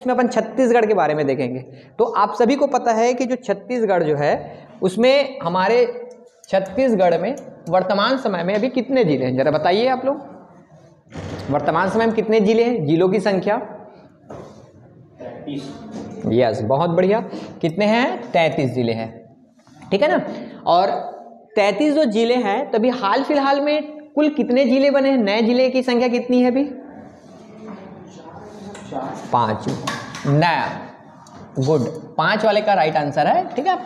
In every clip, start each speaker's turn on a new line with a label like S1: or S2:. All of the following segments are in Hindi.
S1: में अपन छत्तीसगढ़ के बारे में देखेंगे। तो आप सभी को पता है कि जो छत्तीसगढ़ जो है उसमें हमारे छत्तीसगढ़ में वर्तमान समय में अभी कितने जिले हैं, जरा बताइए आप लोग। वर्तमान समय में कितने जिले हैं, जिलों की संख्या? 33। यस, बहुत बढ़िया। कितने हैं? 33 जिले हैं, ठीक है ना। और 33 जो जिले हैं, तभी हाल फिलहाल में कुल कितने जिले बने हैं? नए जिले की संख्या कितनी है अभी? 5 नया। गुड, 5 वाले का राइट आंसर है, ठीक है।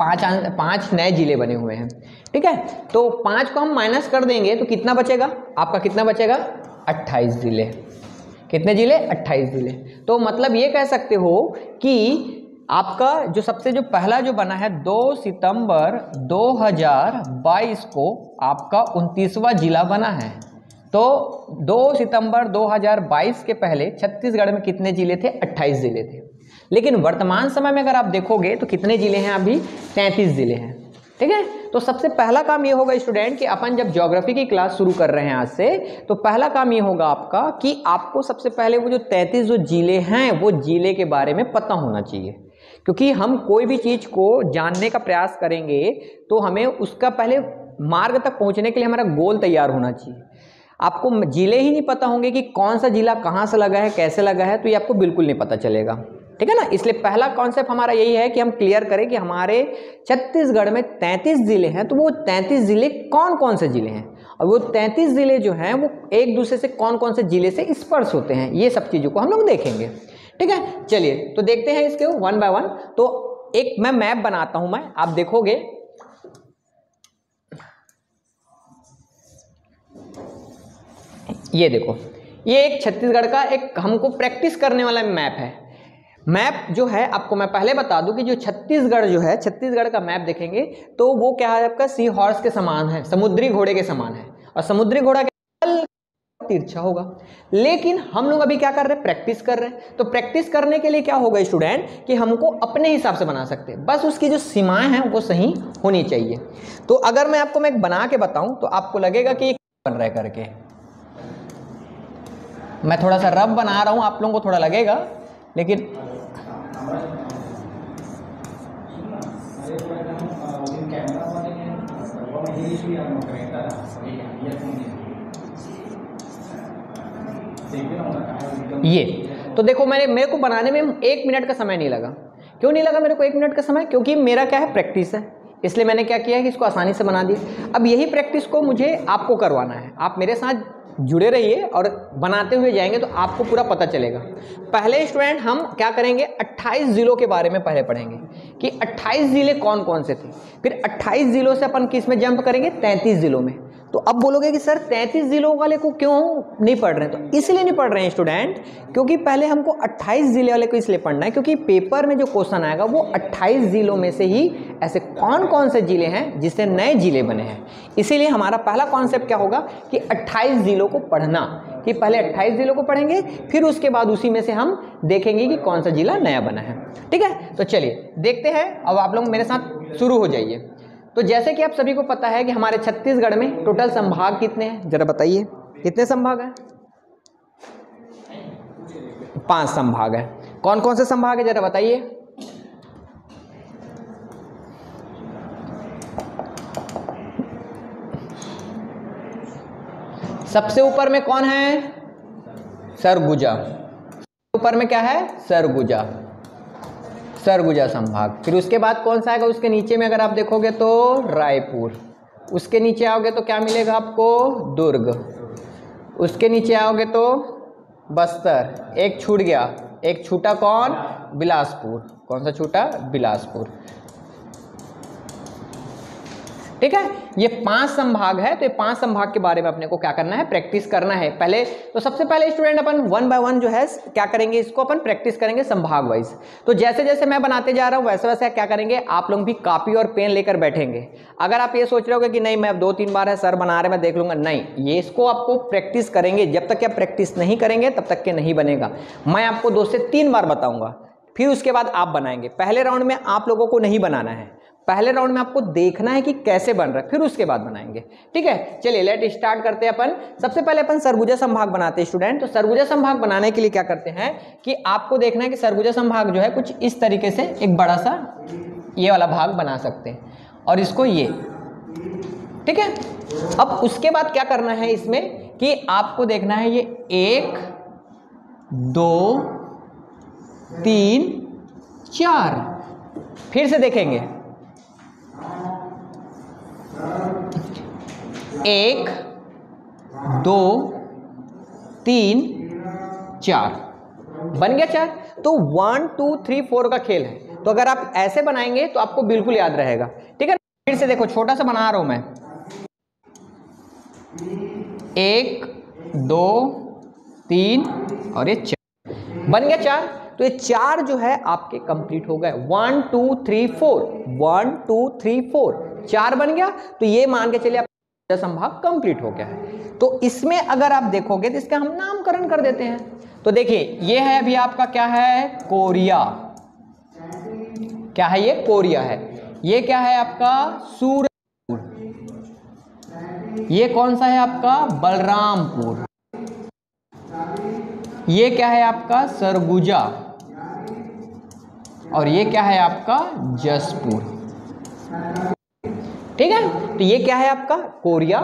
S1: 5 नए जिले बने हुए हैं, ठीक है। तो 5 को हम माइनस कर देंगे तो कितना बचेगा आपका? कितना बचेगा? 28 जिले। कितने जिले? 28 जिले। तो मतलब ये कह सकते हो कि आपका जो पहला जो बना है 2 सितंबर 2022 को आपका 29वां जिला बना है। तो 2 सितंबर 2022 के पहले छत्तीसगढ़ में कितने जिले थे? 28 जिले थे। लेकिन वर्तमान समय में अगर आप देखोगे तो कितने जिले हैं अभी? 33 जिले हैं, ठीक है। तो सबसे पहला काम ये होगा स्टूडेंट कि अपन जब ज्योग्राफी की क्लास शुरू कर रहे हैं आज से, तो पहला काम ये होगा आपका कि आपको सबसे पहले वो जो 33 जो जिले हैं वो जिले के बारे में पता होना चाहिए। क्योंकि हम कोई भी चीज़ को जानने का प्रयास करेंगे तो हमें उसका पहले मार्ग तक पहुंचने के लिए हमारा गोल तैयार होना चाहिए। आपको जिले ही नहीं पता होंगे कि कौन सा जिला कहाँ से लगा है, कैसे लगा है, तो ये आपको बिल्कुल नहीं पता चलेगा, ठीक है ना। इसलिए पहला कॉन्सेप्ट हमारा यही है कि हम क्लियर करें कि हमारे छत्तीसगढ़ में 33 जिले हैं, तो वो 33 जिले कौन कौन से जिले हैं, और वो 33 जिले जो हैं वो एक दूसरे से कौन कौन से जिले से स्पर्श होते हैं, ये सब चीज़ों को हम लोग देखेंगे, ठीक है। चलिए तो देखते हैं इसके 1 बाय 1। तो एक मैं मैप बनाता हूं, आप देखोगे ये देखो, ये एक छत्तीसगढ़ का एक हमको प्रैक्टिस करने वाला मैप है। मैप जो है आपको मैं पहले बता दूं कि जो छत्तीसगढ़ जो है, छत्तीसगढ़ का मैप देखेंगे तो वो क्या है आपका? सी हॉर्स के समान है, समुद्री घोड़े के समान है। और समुद्री घोड़ा तिरछा होगा। लेकिन हम लोग अभी क्या कर रहे हैं? प्रैक्टिस कर रहे हैं। तो प्रैक्टिस करने के लिए क्या होगा स्टूडेंट कि हमको अपने हिसाब से बना सकते हैं, बस उसकी जो सीमाएं हैं वो सही होनी चाहिए। तो अगर मैं आपको मैं बना के बताऊं तो आपको लगेगा कि बन रहा है करके, मैं थोड़ा सा रफ बना रहा हूं, आप लोगों को थोड़ा लगेगा, लेकिन ये तो देखो मेरे को बनाने में 1 मिनट का समय नहीं लगा। क्यों नहीं लगा मेरे को 1 मिनट का समय? क्योंकि मेरा क्या है? प्रैक्टिस है। इसलिए मैंने क्या किया कि इसको आसानी से बना दिया। अब यही प्रैक्टिस को मुझे आपको करवाना है। आप मेरे साथ जुड़े रहिए और बनाते हुए जाएंगे तो आपको पूरा पता चलेगा। पहले स्टूडेंट हम क्या करेंगे? 28 जिलों के बारे में पहले पढ़ेंगे कि 28 जिले कौन कौन से थे। फिर 28 जिलों से अपन किस में जंप करेंगे? 33 जिलों में। तो अब बोलोगे कि सर 33 जिलों वाले को क्यों नहीं पढ़ रहे हैं? तो इसलिए नहीं पढ़ रहे हैं स्टूडेंट क्योंकि पहले हमको 28 जिले वाले को इसलिए पढ़ना है क्योंकि पेपर में जो क्वेश्चन आएगा वो 28 जिलों में से ही ऐसे कौन कौन से जिले हैं जिससे नए जिले बने हैं। इसीलिए हमारा पहला कॉन्सेप्ट क्या होगा कि 28 जिलों को पढ़ना, कि पहले 28 जिलों को पढ़ेंगे, फिर उसके बाद उसी में से हम देखेंगे कि कौन सा जिला नया बना है। ठीक है, तो चलिए देखते हैं। अब आप लोग मेरे साथ शुरू हो जाइए। तो जैसे कि आप सभी को पता है कि हमारे छत्तीसगढ़ में टोटल संभाग कितने हैं, जरा बताइए कितने संभाग हैं? 5 संभाग है। कौन कौन से संभाग है जरा बताइए? सबसे ऊपर में कौन है? सरगुजा। ऊपर में क्या है? सरगुजा, सरगुजा संभाग। फिर उसके बाद कौन सा आएगा? उसके नीचे में अगर आप देखोगे तो रायपुर। उसके नीचे आओगे तो क्या मिलेगा आपको? दुर्ग। उसके नीचे आओगे तो बस्तर। एक छूट गया, एक छूटा कौन? बिलासपुर। कौन सा छूटा? बिलासपुर। ठीक है, ये 5 संभाग है। तो ये 5 संभाग के बारे में अपने को क्या करना है? प्रैक्टिस करना है पहले। तो सबसे पहले स्टूडेंट अपन 1 बाय 1 जो है क्या करेंगे, इसको अपन प्रैक्टिस करेंगे संभाग वाइज। तो जैसे जैसे मैं बनाते जा रहा हूं वैसे वैसे क्या करेंगे, आप लोग भी कॉपी और पेन लेकर बैठेंगे। अगर आप ये सोच रहे हो कि नहीं मैं 2-3 बार है सर बना रहे मैं देख लूंगा, नहीं, ये इसको आपको प्रैक्टिस करेंगे। जब तक आप प्रैक्टिस नहीं करेंगे तब तक के नहीं बनेगा। मैं आपको 2 से 3 बार बताऊंगा, फिर उसके बाद आप बनाएंगे। पहले राउंड में आप लोगों को नहीं बनाना है। पहले राउंड में आपको देखना है कि कैसे बन रहा है, फिर उसके बाद बनाएंगे। ठीक है, चलिए लेट स्टार्ट करते हैं अपन। सबसे पहले अपन सरगुजा संभाग बनाते हैं स्टूडेंट। तो सरगुजा संभाग बनाने के लिए क्या करते हैं कि आपको देखना है कि सरगुजा संभाग जो है कुछ इस तरीके से एक बड़ा सा ये वाला भाग बना सकते हैं और इसको ये, ठीक है। अब उसके बाद क्या करना है इसमें कि आपको देखना है ये 1 2 3 4, फिर से देखेंगे 1 2 3 4 बन गया 4। तो 1 2 3 4 का खेल है, तो अगर आप ऐसे बनाएंगे तो आपको बिल्कुल याद रहेगा। ठीक है, फिर से देखो, छोटा सा बना रहा हूं मैं, 1 2 3 और ये 4 बन गया 4। तो ये 4 जो है आपके कंप्लीट हो गए। 1 2 3 4 1 2 3 4 4 बन गया। तो ये मान के चलिए आपका संभाग कंप्लीट हो गया है। तो इसमें अगर आप देखोगे तो इसका हम नामकरण कर देते हैं। तो देखिए ये है अभी आपका क्या है, कोरिया। क्या है ये, कोरिया है। ये क्या है आपका, सूरजपुर। ये कौन सा है आपका, बलरामपुर। ये क्या है आपका, सरगुजा। और ये क्या है आपका, जसपुर। ठीक है, तो ये क्या है आपका कोरिया,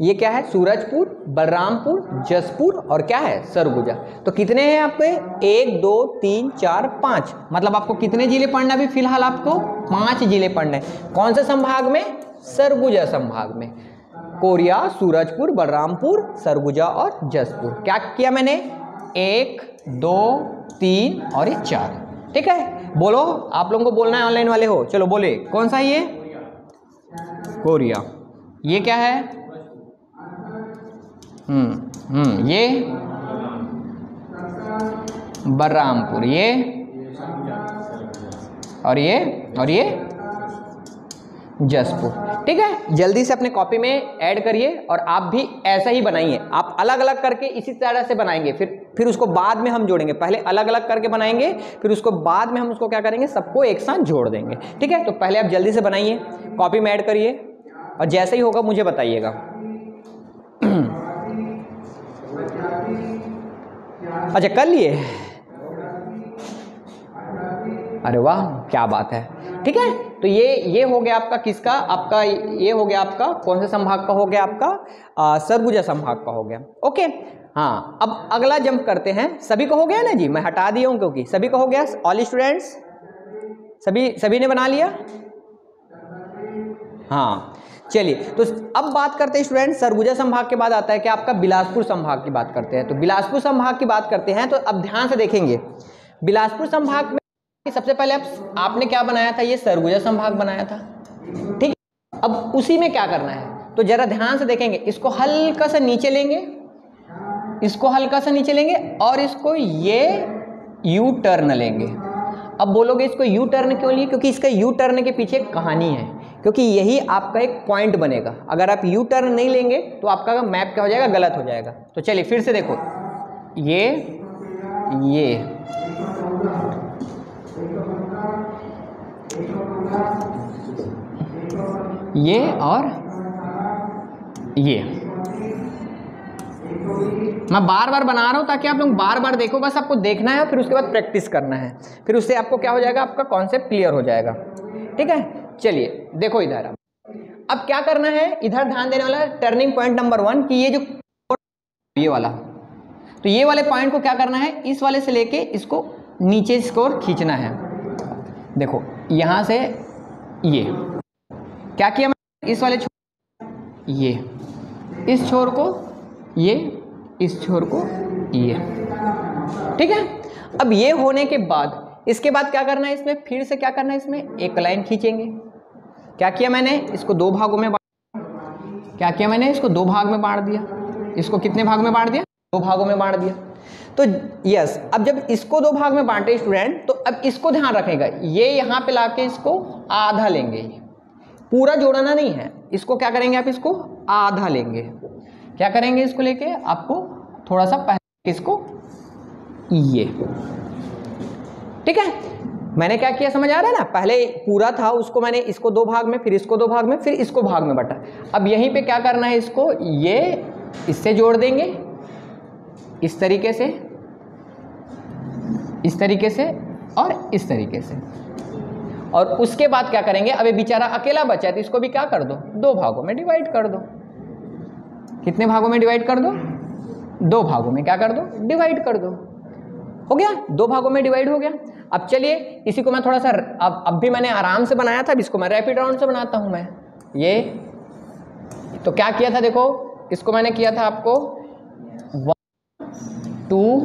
S1: ये क्या है सूरजपुर, बलरामपुर, जसपुर और क्या है सरगुजा। तो कितने हैं आपके, 1 2 3 4 5, मतलब आपको कितने जिले पढ़ना भी फिलहाल आपको 5 जिले पढ़ने। कौन से संभाग में, सरगुजा संभाग में। कोरिया, सूरजपुर, बलरामपुर, सरगुजा और जसपुर। क्या किया मैंने, 1 2 3 और ये 4। ठीक है, बोलो, आप लोगों को बोलना है, ऑनलाइन वाले हो, चलो बोले कौन सा ये, कोरिया। ये क्या है, ये बलरामपुर, ये और ये जसपुर। ठीक है, जल्दी से अपने कॉपी में ऐड करिए और आप भी ऐसा ही बनाइए। आप अलग अलग करके इसी तरह से बनाएंगे, फिर उसको बाद में हम जोड़ेंगे। पहले अलग अलग करके बनाएंगे, फिर उसको बाद में हम उसको क्या करेंगे, सबको एक साथ जोड़ देंगे। ठीक है, तो पहले आप जल्दी से बनाइए, कॉपी में ऐड करिए और जैसे ही होगा मुझे बताइएगा। अच्छा कर लिए, अरे वाह क्या बात है। ठीक है, तो ये हो गया आपका किसका, आपका ये हो गया आपका कौन से संभाग का हो गया, आपका सरगुजा संभाग का हो गया। ओके, हाँ अब अगला जंप करते हैं। सभी को हो गया ना जी, मैं हटा दिया हूं क्योंकि सभी को हो गया। ऑल स्टूडेंट्स सभी ने बना लिया। हाँ चलिए, तो अब बात करते हैं स्टूडेंट, सरगुजा संभाग के बाद आता है कि आपका बिलासपुर संभाग की बात करते हैं। तो बिलासपुर संभाग की बात करते हैं, तो अब ध्यान से देखेंगे बिलासपुर संभाग में सबसे पहले आपने क्या बनाया था, ये सरगुजा संभाग बनाया था। ठीक, अब उसी में क्या करना है, तो जरा ध्यान से देखेंगे, इसको हल्का सा नीचे लेंगे, इसको हल्का सा नीचे लेंगे और इसको ये यू टर्न लेंगे। अब बोलोगे इसको यू टर्न क्यों लिए, क्योंकि इसका यू टर्न के पीछे एक कहानी है, क्योंकि यही आपका एक पॉइंट बनेगा। अगर आप यू टर्न नहीं लेंगे तो आपका मैप क्या हो जाएगा, गलत हो जाएगा। तो चलिए फिर से देखो, ये और ये मैं बार बार बना रहा हूं ताकि आप लोग बार बार देखो, बस आपको देखना है फिर उसके बाद प्रैक्टिस करना है, फिर उससे आपको क्या हो जाएगा, आपका कॉन्सेप्ट क्लियर हो जाएगा। ठीक है, चलिए देखो इधर अब क्या करना है, इधर ध्यान देने वाला टर्निंग पॉइंट नंबर 1 कि ये जो ये वाला, तो ये वाले पॉइंट को क्या करना है, इस वाले से लेके इसको नीचे इसको खींचना है। देखो यहां से ये क्या किया मैंने, इस वाले ये इस छोर को ये, इस छोर को ये। ठीक है, अब ये होने के बाद इसके बाद क्या करना है, इसमें फिर से क्या करना है, इसमें एक लाइन खींचेंगे। क्या किया मैंने, इसको 2 भागों में क्या किया मैंने, इसको 2 भाग में बांट दिया। इसको कितने भाग में बांट दिया, 2 भागों में बांट दिया। तो यस, अब जब इसको 2 भाग में बांटे स्टूडेंट, तो अब इसको ध्यान रखेगा, ये यहाँ पे लाके इसको आधा लेंगे, पूरा जोड़ना नहीं है। इसको क्या करेंगे, आप इसको आधा लेंगे। क्या करेंगे, इसको लेके आपको थोड़ा सा पहले इसको ये। ठीक है, मैंने क्या किया समझ आ रहा है ना, पहले पूरा था उसको मैंने इसको 2 भाग में, फिर इसको 2 भाग में, फिर इसको भाग में बांटा। अब यहीं पे क्या करना है, इसको ये इससे जोड़ देंगे इस तरीके से, इस तरीके से और इस तरीके से, और उसके बाद क्या करेंगे, अब ये बेचारा अकेला बचा है तो इसको भी क्या कर दो, 2 भागों में डिवाइड कर दो। कितने भागों में डिवाइड कर दो, 2 भागों में क्या कर दो, डिवाइड कर दो। हो गया, 2 भागों में डिवाइड हो गया। अब चलिए इसी को मैं थोड़ा सा अब भी मैंने आराम से बनाया था, अब इसको मैं रैपिड राउंड से बनाता हूं मैं। ये तो क्या किया था देखो, इसको मैंने किया था आपको 1 2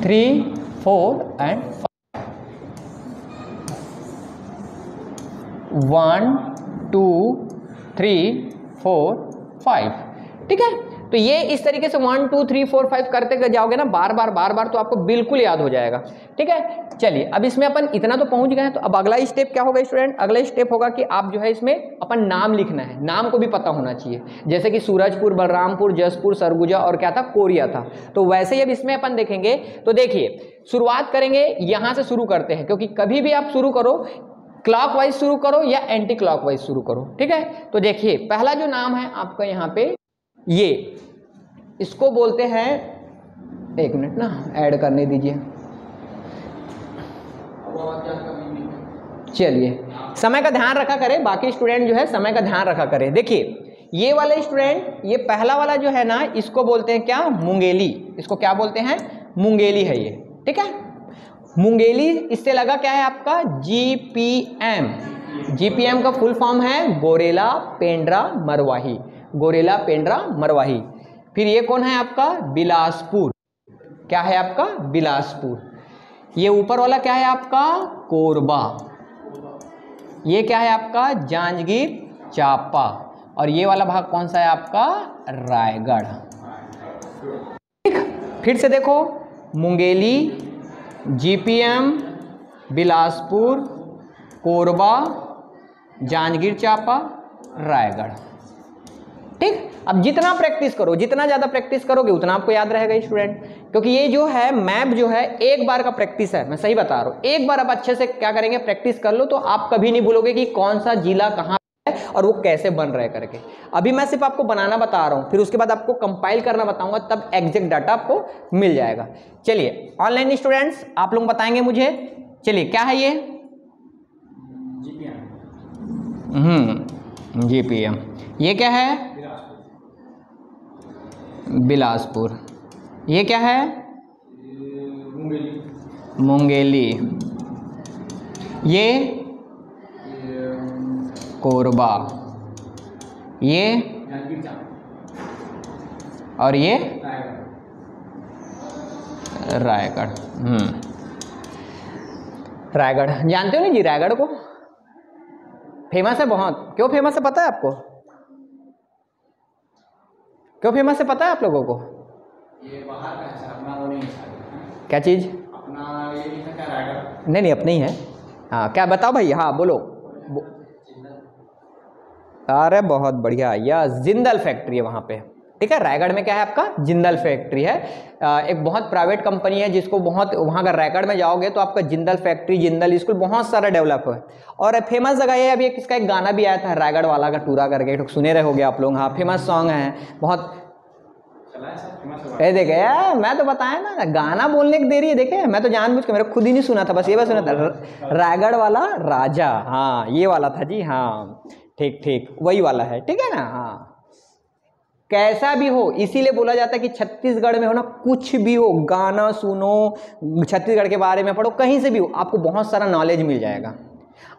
S1: 3 4 एंड 1 2 3 4 5, ठीक है। तो ये इस तरीके से 1 2 3 4 5 करते जाओगे ना बार बार तो आपको बिल्कुल याद हो जाएगा, ठीक है। चलिए अब इसमें अपन इतना तो पहुंच गए हैं, तो अब अगला स्टेप क्या होगा स्टूडेंट, अगला स्टेप होगा कि आप जो है इसमें अपन नाम लिखना है, नाम को भी पता होना चाहिए। जैसे कि सूरजपुर, बलरामपुर, जसपुर, सरगुजा और क्या था, कोरिया था। तो वैसे ही अब इसमें अपन देखेंगे। तो देखिए शुरुआत करेंगे, यहां से शुरू करते हैं, क्योंकि कभी भी आप शुरू करो क्लॉकवाइज शुरू करो या एंटी क्लॉकवाइज शुरू करो, ठीक है। तो देखिए पहला जो नाम है आपका यहाँ पे, ये इसको बोलते हैं, 1 मिनट ना ऐड करने दीजिए। चलिए समय का ध्यान रखा करें, बाकी स्टूडेंट जो है समय का ध्यान रखा करें। देखिए ये वाले स्टूडेंट, ये पहला वाला जो है ना, इसको बोलते हैं क्या, मुंगेली। इसको क्या बोलते हैं, मुंगेली है ये, ठीक है। मुंगेली इससे लगा क्या है आपका, GPM। GPM का फुल फॉर्म है गोरेला पेंड्रा मरवाही, गोरेला पेंड्रा मरवाही। फिर ये कौन है आपका, बिलासपुर। क्या है आपका, बिलासपुर। ये ऊपर वाला क्या है आपका, कोरबा। ये क्या है आपका, जांजगीर चांपा। और ये वाला भाग कौन सा है आपका, रायगढ़। ठीक, फिर से देखो, मुंगेली, GPM, बिलासपुर, कोरबा, जांजगीर चांपा, रायगढ़। ठीक, अब जितना प्रैक्टिस करो, जितना ज़्यादा प्रैक्टिस करोगे उतना आपको याद रहेगा स्टूडेंट, क्योंकि ये जो है मैप जो है एक बार का प्रैक्टिस है, मैं सही बता रहा हूँ। एक बार आप अच्छे से क्या करेंगे, प्रैक्टिस कर लो, तो आप कभी नहीं भूलोगे कि कौन सा जिला कहाँ है और वो कैसे बन रहा है करके। अभी मैं सिर्फ आपको बनाना बता रहा हूँ, फिर उसके बाद आपको कंपाइल करना बताऊंगा, तब एग्जैक्ट डाटा आपको मिल जाएगा। चलिए ऑनलाइन स्टूडेंट्स आप लोग बताएंगे मुझे, चलिए क्या है ये, GPM। ये क्या है, बिलासपुर। ये क्या है, मुंगेली। ये कोरबा। ये और ये रायगढ़। रायगढ़ जानते हो नहीं जी, रायगढ़ को फेमस है बहुत। क्यों फेमस है पता है आपको, क्यों फेमस है पता है आप लोगों को?
S2: ये बाहर का है, अपना वो नहीं है।
S1: क्या चीज?
S2: अपना ये नहीं है क्या, रायगढ़?
S1: नहीं अपना ही है। हाँ क्या बताओ भाई, हाँ बोलो। अरे बहुत बढ़िया, यह जिंदल फैक्ट्री है वहाँ पे, ठीक है। रायगढ़ में क्या है आपका, जिंदल फैक्ट्री है। एक बहुत प्राइवेट कंपनी है जिसको बहुत, वहाँ का रायगढ़ में जाओगे तो आपका जिंदल फैक्ट्री, जिंदल स्कूल बहुत सारा डेवलप है। और फेमस जगह है, अभी इसका एक गाना भी आया था, रायगढ़ वाला का टूरा करके, सुने रहे होगे आप लोग। हाँ फेमस सॉन्ग है बहुत। देखे यार, मैं तो बताया ना, गाना बोलने की देरी है। देखे मैं तो जानबूझ के, मेरे खुद ही नहीं सुना था, बस ये बात सुना था, रायगढ़ वाला राजा। हाँ ये वाला था जी, हाँ ठीक ठीक वही वाला है, ठीक है ना। हाँ कैसा भी हो, इसीलिए बोला जाता है कि छत्तीसगढ़ में हो ना, कुछ भी हो, गाना सुनो, छत्तीसगढ़ के बारे में पढ़ो, कहीं से भी हो, आपको बहुत सारा नॉलेज मिल जाएगा।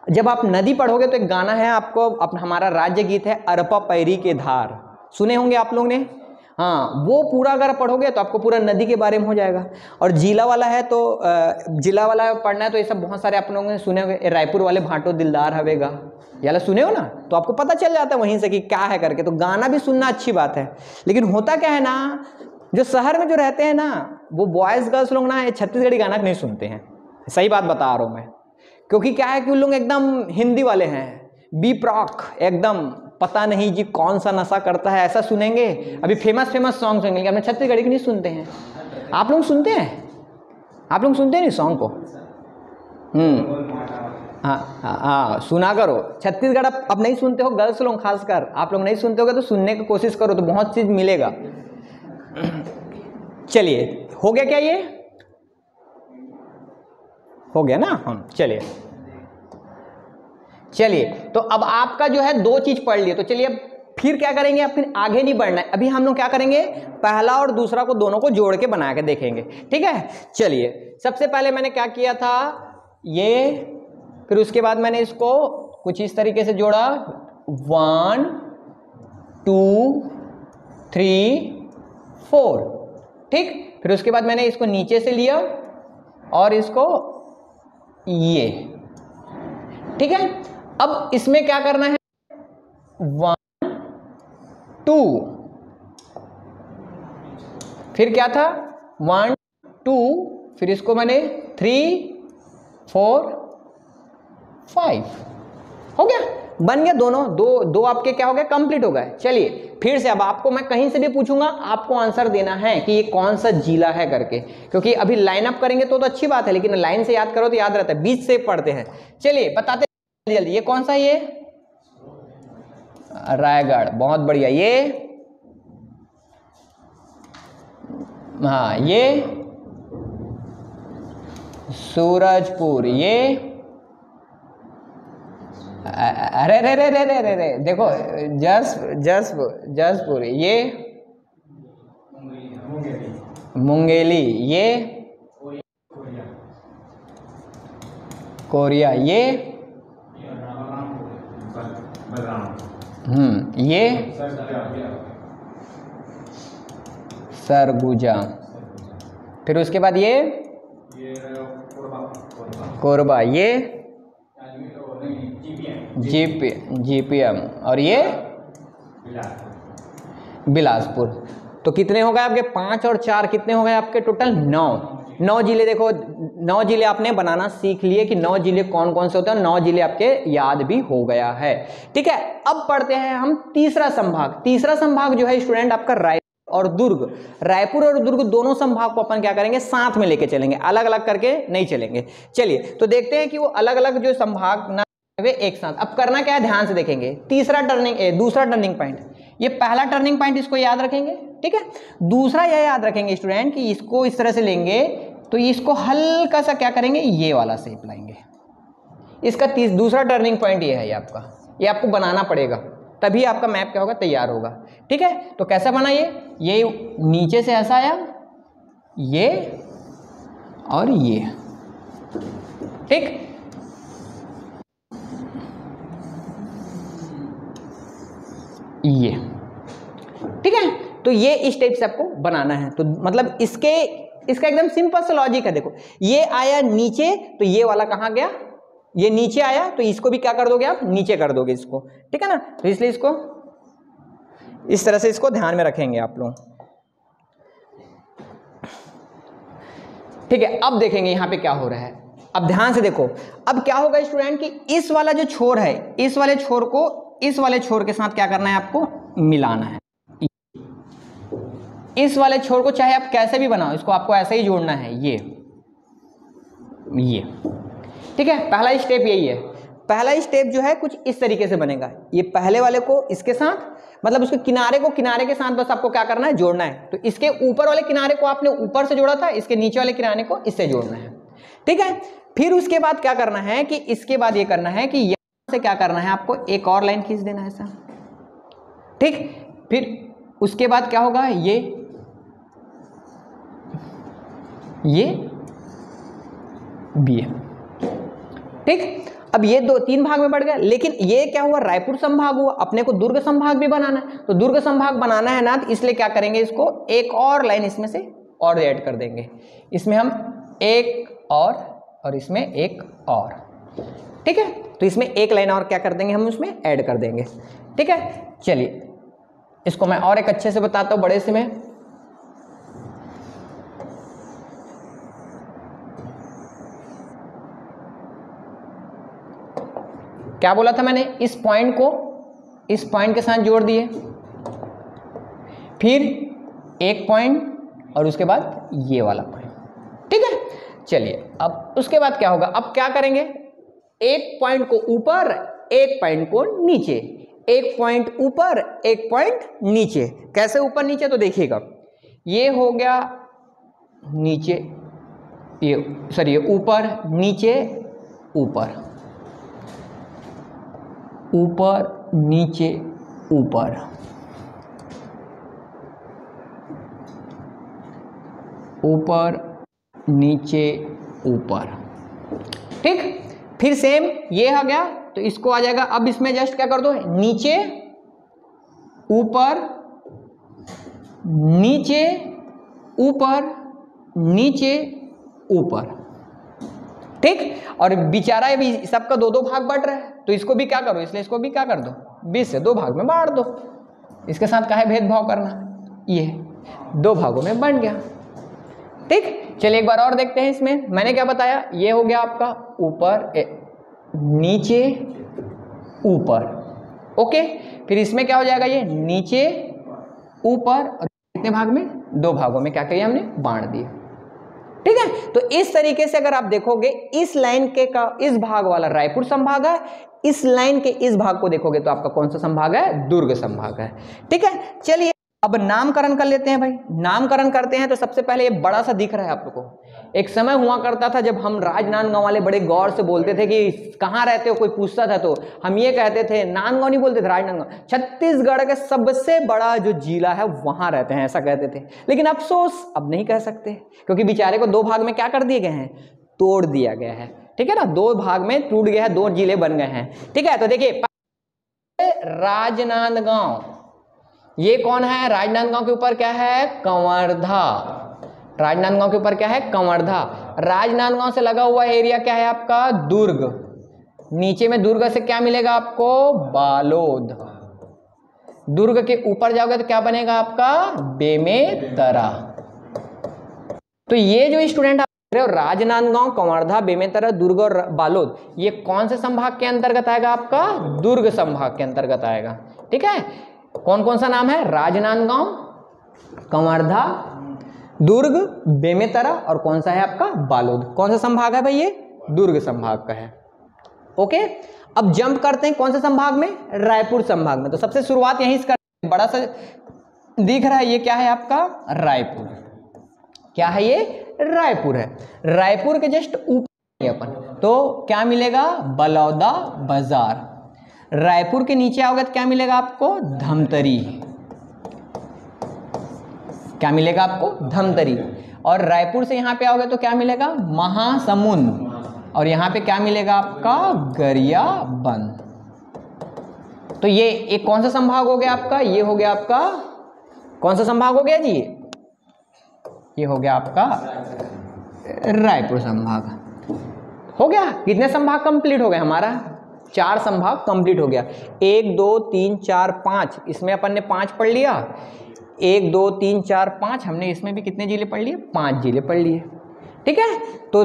S1: जब आप नदी पढ़ोगे तो एक गाना है आपको, हमारा राज्य गीत है, अरपा पैरी के धार, सुने होंगे आप लोग ने। हाँ वो पूरा अगर पढ़ोगे तो आपको पूरा नदी के बारे में हो जाएगा। और जिला वाला है तो जिला वाला पढ़ना है तो ये सब बहुत सारे आप लोगों ने सुने होंगे, रायपुर वाले भाटो दिलदार हवेगा, याला सुने हो ना, तो आपको पता चल जाता है वहीं से कि क्या है करके। तो गाना भी सुनना अच्छी बात है, लेकिन होता क्या है ना, जो शहर में जो रहते हैं ना, वो बॉयज़ गर्ल्स लोग ना छत्तीसगढ़ी गाना नहीं सुनते हैं, सही बात बता रहा हूँ मैं। क्योंकि क्या है कि उन लोग एकदम हिंदी वाले हैं, बी प्रॉक, एकदम पता नहीं जी कौन सा नशा करता है, ऐसा सुनेंगे। अभी फेमस सॉन्ग सुनेंगे, अपने छत्तीसगढ़ी की नहीं सुनते हैं। आप लोग सुनते हैं, आप लोग सुनते हैं नहीं सॉन्ग को? हाँ हाँ हाँ, सुना करो। छत्तीसगढ़ अब नहीं सुनते हो, गर्ल्स लोग खासकर आप लोग नहीं सुनते होगे तो सुनने की कोशिश करो, तो बहुत चीज़ मिलेगा। चलिए, हो गया क्या, ये हो गया ना? हाँ, चलिए चलिए, तो अब आपका जो है 2 चीज पढ़ लिए, तो चलिए अब फिर क्या करेंगे, अब फिर आगे नहीं बढ़ना है। अभी हम लोग क्या करेंगे, पहला और दूसरा को दोनों को जोड़ के बना के देखेंगे, ठीक है। चलिए, सबसे पहले मैंने क्या किया था, ये, फिर उसके बाद मैंने इसको कुछ इस तरीके से जोड़ा, 1 2 3 4, ठीक। फिर उसके बाद मैंने इसको नीचे से लिया और इसको ये, ठीक है। अब इसमें क्या करना है, 1 2, फिर क्या था 1 2, फिर इसको मैंने 3 4 5, हो गया, बन गया। दोनों दो आपके क्या हो गए, कंप्लीट हो गए। चलिए फिर से, अब आपको मैं कहीं से भी पूछूंगा, आपको आंसर देना है कि ये कौन सा जिला है करके, क्योंकि अभी लाइन अप करेंगे तो अच्छी बात है, लेकिन लाइन से याद करो तो याद रहता है, बीच से पढ़ते हैं। चलिए बताते जल्दी, ये कौन सा, ये रायगढ़, बहुत बढ़िया। ये हाँ, ये सूरजपुर, ये अरे रे रे रे रे रे रे, देखो जसपुर, ये मुंगेली, ये कोरिया, ये ये सरगुजा, फिर उसके बाद ये कोरबा, ये जीपीएम, और ये बिलासपुर। तो कितने हो गए आपके, 5 और 4 कितने हो गए आपके, टोटल 9 जिले। देखो 9 जिले आपने बनाना सीख लिए कि 9 जिले कौन कौन से होते हैं, 9 जिले आपके याद भी हो गया है, ठीक है। अब पढ़ते हैं हम तीसरा संभाग। तीसरा संभाग जो है स्टूडेंट आपका रायपुर और दुर्ग। रायपुर और दुर्ग दोनों संभाग को अपन क्या करेंगे, साथ में लेके चलेंगे, अलग अलग करके नहीं चलेंगे। चलिए तो देखते हैं कि वो अलग अलग जो संभाग ना वे एक साथ। अब करना क्या है, ध्यान से देखेंगे। दूसरा टर्निंग पॉइंट, ये पहला टर्निंग पॉइंट, इसको याद रखेंगे, ठीक है। दूसरा यह याद रखेंगे स्टूडेंट कि इसको इस तरह से लेंगे तो इसको हल्का सा क्या करेंगे, ये वाला शेप लाएंगे। इसका दूसरा टर्निंग पॉइंट ये है, ये आपको बनाना पड़ेगा, तभी आपका मैप क्या होगा, तैयार होगा, ठीक है। तो कैसा बना, ये नीचे से ऐसा आया, ये और ये, ठीक। ये, ठीक है। तो ये इस टाइप से आपको बनाना है। तो मतलब इसका एकदम सिंपल सा लॉजिक है। देखो ये आया नीचे, तो ये वाला कहाँ गया, ये नीचे आया, तो इसको भी क्या कर दोगे आप, नीचे कर दोगे इसको, ठीक है ना। तो इसलिए इसको इस तरह से इसको ध्यान में रखेंगे आप लोग, ठीक है। अब देखेंगे यहाँ पे क्या हो रहा है। अब ध्यान से देखो, अब क्या होगा स्टूडेंट कि इस वाला जो छोर है, इस वाले छोर को इस वाले छोर के साथ क्या करना है, आपको मिलाना है। इस वाले छोर को चाहे आप कैसे भी बनाओ, इसको आपको ऐसे ही जोड़ना है, ये, ठीक है। पहला स्टेप यही है। पहला स्टेप जो है कुछ इस तरीके से बनेगा, ये पहले वाले को इसके साथ, मतलब उसके किनारे को किनारे के साथ बस आपको क्या करना है, जोड़ना है। तो इसके ऊपर वाले किनारे को आपने ऊपर से जोड़ा था, इसके नीचे वाले किनारे को इससे जोड़ना है, ठीक है। फिर उसके बाद क्या करना है कि इसके बाद ये करना है कि यहां से क्या करना है, आपको एक और लाइन खींच देना है ऐसा, ठीक। फिर उसके बाद क्या होगा, ये बी है, ठीक। अब ये 3 भाग में बढ़ गया, लेकिन ये क्या हुआ, रायपुर संभाग हुआ, अपने को दुर्ग संभाग भी बनाना है। तो दुर्ग संभाग बनाना है ना, तो इसलिए क्या करेंगे, इसको एक और लाइन इसमें से और ऐड कर देंगे। इसमें हम एक और इसमें एक और, ठीक है। तो इसमें एक लाइन और क्या कर देंगे, हम उसमें ऐड कर देंगे, ठीक है। चलिए इसको मैं और एक अच्छे से बताता हूं, बड़े से में। क्या बोला था मैंने, इस पॉइंट के साथ जोड़ दिए, फिर एक पॉइंट और उसके बाद ये वाला पॉइंट, ठीक है। चलिए अब उसके बाद क्या होगा, अब क्या करेंगे, एक पॉइंट को ऊपर एक पॉइंट को नीचे, एक पॉइंट ऊपर एक पॉइंट नीचे। कैसे ऊपर नीचे, तो देखिएगा ये हो गया नीचे, ये सॉरी ऊपर नीचे ऊपर, ऊपर नीचे ऊपर, ऊपर नीचे ऊपर। ठीक, फिर सेम ये आ गया तो इसको आ जाएगा। अब इसमें जस्ट क्या कर दो, नीचे ऊपर नीचे ऊपर नीचे ऊपर। ठीक, और बेचारा भी सबका दो दो भाग बढ़ रहा है तो इसको भी क्या करो, इसलिए इसको भी क्या कर दो, 20 से 2 भाग में बांट दो। इसके साथ काहे भेदभाव करना, ये 2 भागों में बंट गया। ठीक, चलिए एक बार और देखते हैं। इसमें मैंने क्या बताया, ये हो गया आपका ऊपर नीचे ऊपर। ओके, फिर इसमें क्या हो जाएगा, ये नीचे ऊपर, और कितने भाग में, 2 भागों में क्या किया हमने, बांट दिया। ठीक है, तो इस तरीके से अगर आप देखोगे इस लाइन के का इस भाग वाला रायपुर संभाग है, इस लाइन के इस भाग को देखोगे तो आपका कौन सा संभाग है, दुर्ग संभाग है। ठीक है, चलिए अब नामकरण कर लेते हैं भाई। नामकरण करते हैं तो सबसे पहले ये बड़ा सा दिख रहा है आप लोग को। एक समय हुआ करता था जब हम राजनांदगांव वाले बड़े गौर से बोलते थे कि कहाँ रहते हो, कोई पूछता था तो हम ये कहते थे, नांदगांव नहीं बोलते थे, राजनांदगांव, छत्तीसगढ़ का सबसे बड़ा जो जिला है वहां रहते हैं, ऐसा कहते थे। लेकिन अफसोस अब नहीं कह सकते क्योंकि बेचारे को 2 भाग में क्या कर दिए गए हैं, तोड़ दिया गया है। ठीक है ना, 2 भाग में टूट गया है, 2 जिले बन गए हैं। ठीक है, तो देखिए राजनांदगांव, ये कौन है, राजनांदगांव के ऊपर क्या है, कंवरधा। राजनांदगांव के ऊपर क्या है, कंवरधा। राजनांदगांव से लगा हुआ एरिया क्या है आपका, दुर्ग। नीचे में दुर्ग से क्या मिलेगा आपको, बालोद। दुर्ग के ऊपर जाओगे तो क्या बनेगा आपका, बेमेतरा। तो ये जो स्टूडेंट आप देख रहे हो, राजनांदगांव, कंवरधा, बेमेतरा, दुर्ग और बालोद, ये कौन से संभाग के अंतर्गत आएगा आपका, दुर्ग संभाग के अंतर्गत आएगा। ठीक है, कौन कौन सा नाम है, राजनांदगांव, कंवरधा, दुर्ग, बेमेतरा और कौन सा है आपका, बालोद। कौन सा संभाग है भाई, ये दुर्ग संभाग का है। ओके, अब जंप करते हैं कौन से संभाग में, रायपुर संभाग में। तो सबसे शुरुआत यहीं से करते हैं, बड़ा सा दिख रहा है, ये क्या है आपका, रायपुर। क्या है ये, रायपुर है। रायपुर के जस्ट ऊपर अपन तो क्या मिलेगा, बलौदा बाजार। रायपुर के नीचे आओगे तो क्या मिलेगा आपको, धमतरी। क्या मिलेगा आपको, धमतरी। और रायपुर से यहां पे आओगे तो क्या मिलेगा, महासमुंद। और यहां पे क्या मिलेगा आपका, गरियाबंद। तो ये एक कौन सा संभाग हो गया आपका, ये हो गया आपका कौन सा संभाग हो गया जी, ये हो गया आपका रायपुर संभाग। हो गया, कितने संभाग कंप्लीट हो गए हमारा, 4 संभाग कंप्लीट हो गया। 1 2 3 4 5, इसमें अपन ने 5 पढ़ लिया। 1 2 3 4 5, हमने इसमें भी कितने जिले पढ़ लिए, 5 जिले पढ़ लिए। ठीक है, तो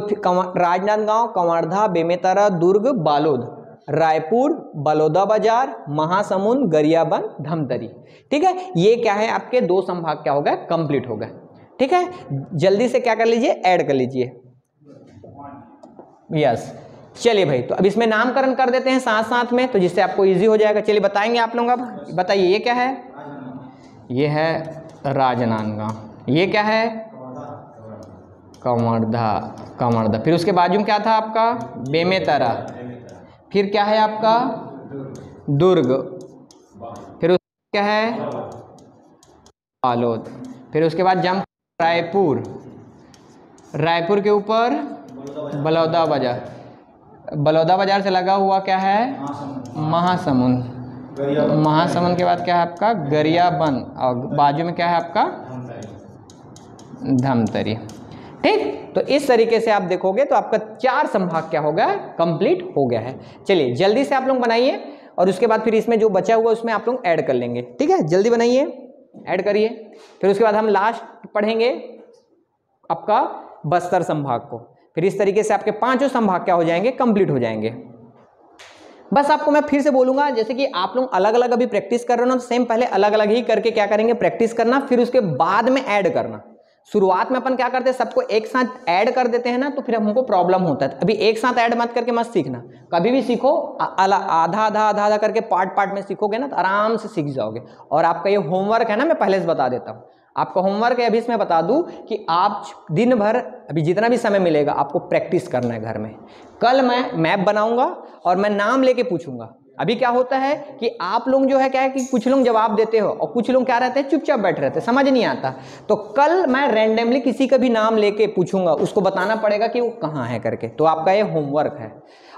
S1: राजनांदगांव, कंवरधा, बेमेतरा, दुर्ग, बालोद, रायपुर, बलौदा बाजार, महासमुंद, गरियाबंद, धमतरी। ठीक है, ये क्या है आपके 2 संभाग क्या हो गए, कंप्लीट हो गए। ठीक है, जल्दी से क्या कर लीजिए, ऐड कर लीजिए। यस, चलिए भाई, तो अब इसमें नामकरण कर देते हैं साथ साथ में, तो जिससे आपको इजी हो जाएगा। चलिए बताएंगे आप लोग। अब बताइए ये क्या है, ये है राजनांदगांव, ये क्या है, कंवरधा। कंवरधा, फिर उसके बाजू में क्या था आपका, बेमेतरा, फिर क्या है आपका, दुर्ग, फिर क्या है, बालोद, फिर उसके बाद जंप रायपुर, रायपुर के ऊपर बलौदा बाजार, बलौदा बाजार से लगा हुआ क्या है, महासमुंद, महासमुंद के बाद क्या है आपका, गरियाबंद, और बाजू में क्या है आपका, धमतरी। ठीक, तो इस तरीके से आप देखोगे तो आपका 4 संभाग क्या हो गया, कंप्लीट हो गया है। चलिए जल्दी से आप लोग बनाइए और उसके बाद फिर इसमें जो बचा हुआ उसमें आप लोग ऐड कर लेंगे। ठीक है, जल्दी बनाइए, ऐड करिए। फिर उसके बाद हम लास्ट पढ़ेंगे आपका बस्तर संभाग को। फिर इस तरीके से आपके 5 संभाग क्या हो जाएंगे, कंप्लीट हो जाएंगे। बस आपको मैं फिर से बोलूंगा, जैसे कि आप लोग अलग अलग अभी प्रैक्टिस कर रहे हो ना, तो सेम पहले अलग अलग ही करके क्या करेंगे, प्रैक्टिस करना, फिर उसके बाद में ऐड करना। शुरुआत में अपन क्या करते हैं, सबको एक साथ ऐड कर देते हैं ना, तो फिर हमको प्रॉब्लम होता है। अभी एक साथ ऐड मत करके मत सीखना, कभी भी सीखो आधा आधा आधा आधा करके पार्ट पार्ट में सीखोगे ना तो आराम से सीख जाओगे। और आपका ये होमवर्क है ना, मैं पहले से बता देता हूँ, आपका होमवर्क है अभी इसमें बता दूं कि आप दिन भर अभी जितना भी समय मिलेगा आपको प्रैक्टिस करना है घर में। कल मैं मैप बनाऊंगा और मैं नाम लेके पूछूंगा। अभी क्या होता है कि आप लोग जो है क्या है कि कुछ लोग जवाब देते हो और कुछ लोग क्या रहते हैं चुपचाप बैठे रहते हैं, समझ नहीं आता। तो कल मैं रैंडमली किसी का भी नाम लेके पूछूंगा, उसको बताना पड़ेगा कि वो कहाँ है करके। तो आपका ये होमवर्क है।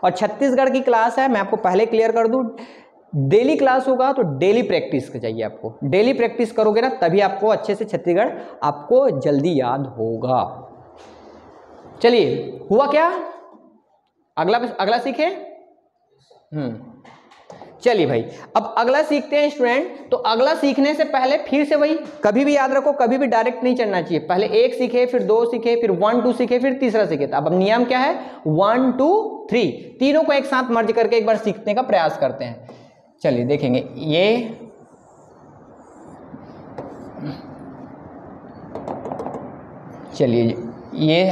S1: और छत्तीसगढ़ की क्लास है, मैं आपको पहले क्लियर कर दूं, डेली क्लास होगा तो डेली प्रैक्टिस चाहिए आपको। डेली प्रैक्टिस करोगे ना तभी आपको अच्छे से छत्तीसगढ़ आपको जल्दी याद होगा। चलिए हुआ क्या, अगला सीखे। चलिए भाई अब अगला सीखते हैं स्टूडेंट। तो अगला सीखने से पहले फिर से वही, कभी भी याद रखो, कभी भी डायरेक्ट नहीं चढ़ना चाहिए। पहले एक सीखे, फिर दो सीखे, फिर 1 2 सीखे, फिर तीसरा सीखे। तो अब नियम क्या है, 1 2 3 तीनों को एक साथ मर्ज करके एक बार सीखने का प्रयास करते हैं। चलिए देखेंगे, ये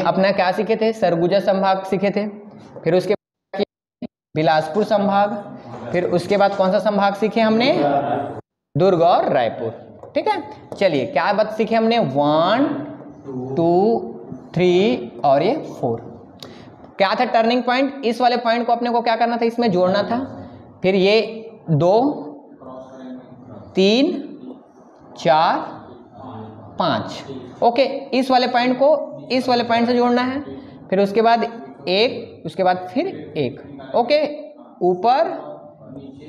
S1: अपना क्या सीखे थे, सरगुजा संभाग सीखे थे। फिर उसके बाद बिलासपुर संभाग, फिर उसके बाद कौन सा संभाग सीखे हमने, दुर्ग और रायपुर। ठीक है, चलिए क्या बात सीखे हमने, 1 2 3 और ये 4। क्या था टर्निंग पॉइंट, इस वाले पॉइंट को अपने को क्या करना था, इसमें जोड़ना था। फिर ये 2 3 4 5, ओके, इस वाले पॉइंट को इस वाले पॉइंट से जोड़ना है। फिर उसके बाद 1, उसके बाद फिर 1, ओके, ऊपर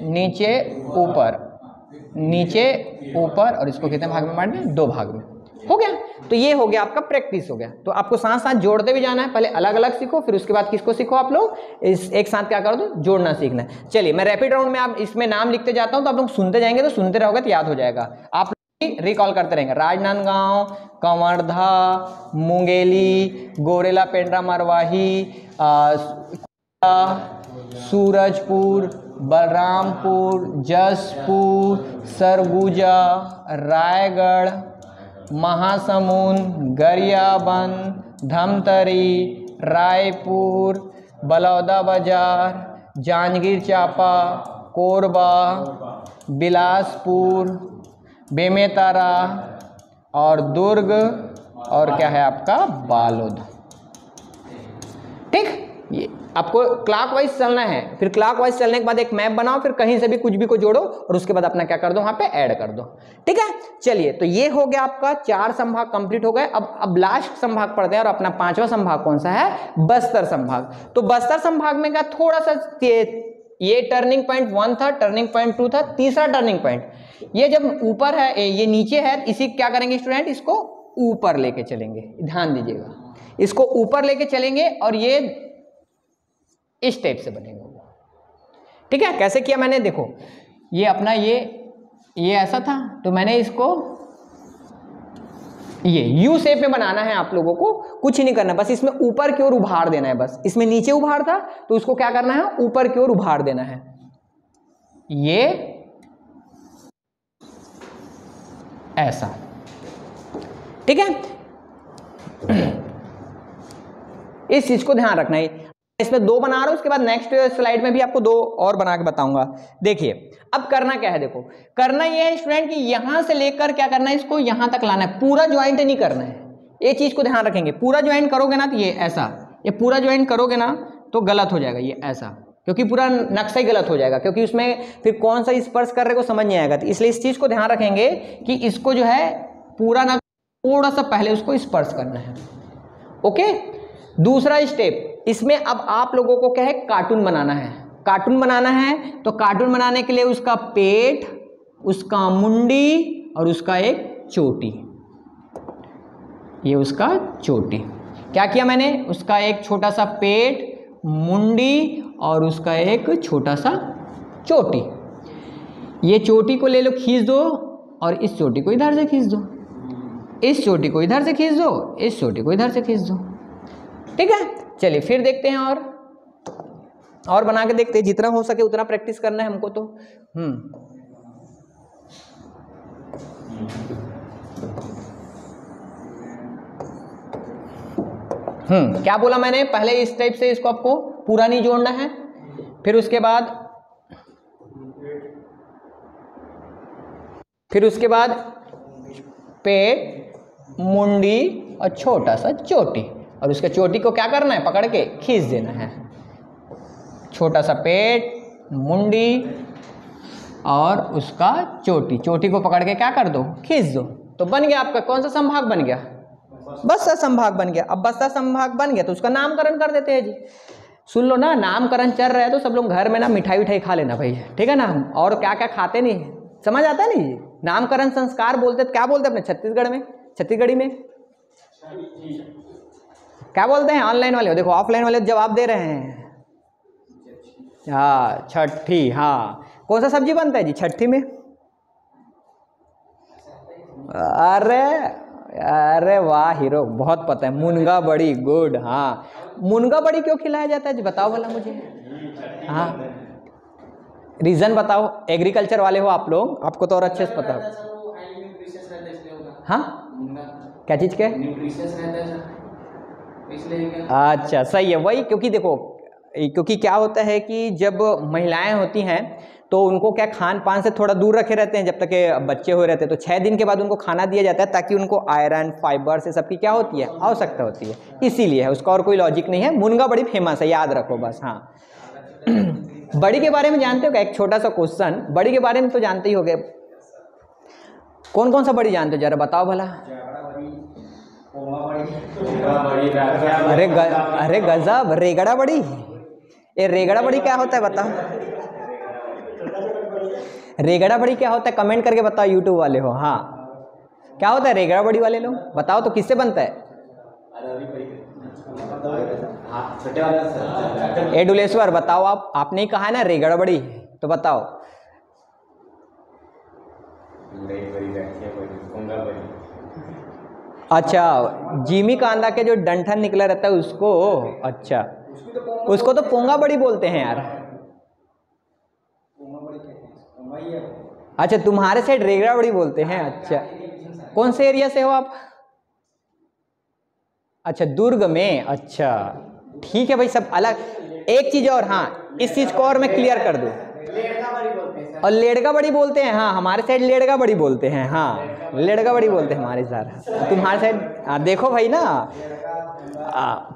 S1: नीचे ऊपर नीचे ऊपर, और इसको कितने भाग में बांट दें, 2 भाग में। हो गया, तो ये हो गया आपका प्रैक्टिस हो गया। तो आपको साथ साथ जोड़ते भी जाना है, पहले अलग अलग सीखो, फिर उसके बाद किसको सीखो आप लोग, इस एक साथ क्या कर दो, जोड़ना सीखना है। चलिए मैं रैपिड राउंड में आप इसमें नाम लिखते जाता हूं, तो आप लोग सुनते जाएंगे, तो सुनते रहोगे तो याद हो जाएगा। आप रिकॉल करते रहेंगे, राजनांदगांव, कंवर्धा, मुंगेली, गोरेला पेंड्रा मरवाही, सूरजपुर, बलरामपुर, जसपुर, सरगुजा, रायगढ़, महासमुंद, गरियाबंद, धमतरी, रायपुर, बलौदाबाजार, जांजगीर चांपा, कोरबा, बिलासपुर, बेमेतरा और दुर्ग, और क्या है आपका बालोद। ठीक, ये आपको क्लॉकवाइज चलना है। फिर क्लॉकवाइज चलने के बाद एक मैप बनाओ, फिर कहीं से भी कुछ भी को जोड़ो और उसके बाद अपना क्या कर दो, वहां पे ऐड कर दो। ठीक है, चलिए तो ये हो गया आपका 4 संभाग कंप्लीट हो गए। अब लास्ट संभाग पढ़ते हैं, और अपना 5वां संभाग कौन सा है, बस्तर संभाग। तो बस्तर संभाग में क्या थोड़ा सा, ये टर्निंग पॉइंट 1 था, टर्निंग पॉइंट 2 था, तीसरा टर्निंग पॉइंट ये जब ऊपर है, ये नीचे है, इसी क्या करेंगे स्टूडेंट, इसको ऊपर लेके चलेंगे। ध्यान दीजिएगा, इसको ऊपर लेके चलेंगे और ये इस टाइप से बनेगा। ठीक है, कैसे किया मैंने, देखो ये अपना ये ऐसा था, तो मैंने इसको ये यू शेप में बनाना है। आप लोगों को कुछ ही नहीं करना, बस इसमें ऊपर की ओर उभार देना है। बस इसमें नीचे उभार था, तो उसको क्या करना है, ऊपर की ओर उभार देना है। ये ऐसा, ठीक है, इस चीज को ध्यान रखना है। इसमें 2 बना रहा हूं, उसके बाद नेक्स्ट स्लाइड में भी आपको 2 और बना के बताऊंगा। देखिए अब करना क्या है, देखो करना यह है स्टूडेंट कि यहां से लेकर क्या करना है, इसको यहां तक लाना है, पूरा ज्वाइंट नहीं करना है। ये चीज को ध्यान रखेंगे, पूरा ज्वाइंट करोगे ना तो ये ऐसा, ये पूरा ज्वाइंट करोगे ना तो गलत हो जाएगा, ये ऐसा, क्योंकि पूरा नक्शा ही गलत हो जाएगा, क्योंकि उसमें फिर कौन सा स्पर्श कर रहे को समझ नहीं आएगा। तो इसलिए इस चीज को ध्यान रखेंगे कि इसको जो है पूरा ना, थोड़ा सा पहले उसको स्पर्श करना है। ओके, दूसरा स्टेप, इसमें अब आप लोगों को क्या है, कार्टून बनाना है। कार्टून बनाना है तो कार्टून बनाने के लिए उसका पेट, उसका मुंडी और उसका एक चोटी, ये उसका चोटी। क्या किया मैंने, उसका एक छोटा सा पेट, मुंडी और उसका एक छोटा सा चोटी। ये चोटी को ले लो, खींच दो, और इस चोटी को इधर से खींच दो, इस चोटी को इधर से खींच दो, इस चोटी को इधर से खींच दो। ठीक है, चलिए फिर देखते हैं और बना के देखते हैं। जितना हो सके उतना प्रैक्टिस करना है हमको तो। क्या बोला मैंने पहले, इस टाइप से इसको आपको पूरा नहीं जोड़ना है, फिर उसके बाद पेट, मुंडी और छोटा सा चोटी, और उसके चोटी को क्या करना है, पकड़ के खींच देना है। छोटा सा पेट, मुंडी और उसका चोटी, चोटी को पकड़ के क्या कर दो, खींच दो, तो बन गया आपका कौन सा संभाग बन गया, बस्तर संभाग बन गया। अब बस्तर संभाग बन गया तो उसका नामकरण कर देते हैं जी। सुन लो ना, नामकरण चल रहा है तो सब लोग घर में ना मिठाई उठाई खा लेना भाई, ठीक है ना, और क्या क्या खाते नहीं समझ आता नहीं जी। नामकरण संस्कार बोलते तो क्या बोलते हैं अपने छत्तीसगढ़ी में क्या बोलते हैं, ऑनलाइन वाले देखो, ऑफलाइन वाले जवाब दे रहे हैं, हाँ छठी, हाँ कौन सा सब्जी बनता है जी छठी में, अरे वाह हीरो, बहुत पता है, मुनगा बड़ी, गुड। हाँ मुनगा बड़ी क्यों खिलाया जाता है जी, बताओ भला मुझे, हाँ रीजन बताओ, एग्रीकल्चर वाले हो आप लोग, आपको तो और अच्छे से पता हो। हाँ क्या चीज के, अच्छा सही है वही, क्योंकि देखो, क्योंकि क्या होता है कि जब महिलाएं होती हैं तो उनको क्या खान पान से थोड़ा दूर रखे रहते हैं जब तक के बच्चे हो रहते हैं, तो 6 दिन के बाद उनको खाना दिया जाता है ताकि उनको आयरन, फाइबर से सबकी क्या होती है, आवश्यकता होती है, इसीलिए है, उसका और कोई लॉजिक नहीं है। मुनगा बड़ी फेमस है, याद रखो बस। हाँ बड़ी के बारे में जानते हो क्या, एक छोटा सा क्वेश्चन, बड़ी के बारे में तो जानते ही होगे, कौन कौन सा बड़ी जानते हो जरा बताओ भला। अरे गजब, रेगड़ा बड़ी, ये रेगड़ा बड़ी क्या होता है बताओ, रेगड़ा बड़ी क्या होता है, कमेंट करके बताओ यूट्यूब वाले हो। हाँ क्या होता है रेगड़ा बड़ी वाले लोग, बताओ तो किससे बनता है। ए डुलेश्वर बताओ, आपने ही कहा है ना रेगड़ा बड़ी, तो बताओ। अच्छा जीमी कांदा के जो डंठल निकला रहता है उसको, अच्छा उसको तो पोंगा बड़ी बोलते हैं यार। अच्छा तुम्हारे साइड रेगड़ा बड़ी बोलते हैं, अच्छा कौन से एरिया से हो आप, अच्छा दुर्ग में, अच्छा ठीक है भाई, सब अलग। एक चीज और, हाँ इस चीज को और मैं क्लियर कर दूं, और लेड़गा बड़ी बोलते हैं, हाँ हमारे साइड लेड़गा बड़ी बोलते हैं, हाँ लेड़गा बड़ी बोलते हैं हमारे साथ, तुम्हारे साइड देखो भाई ना,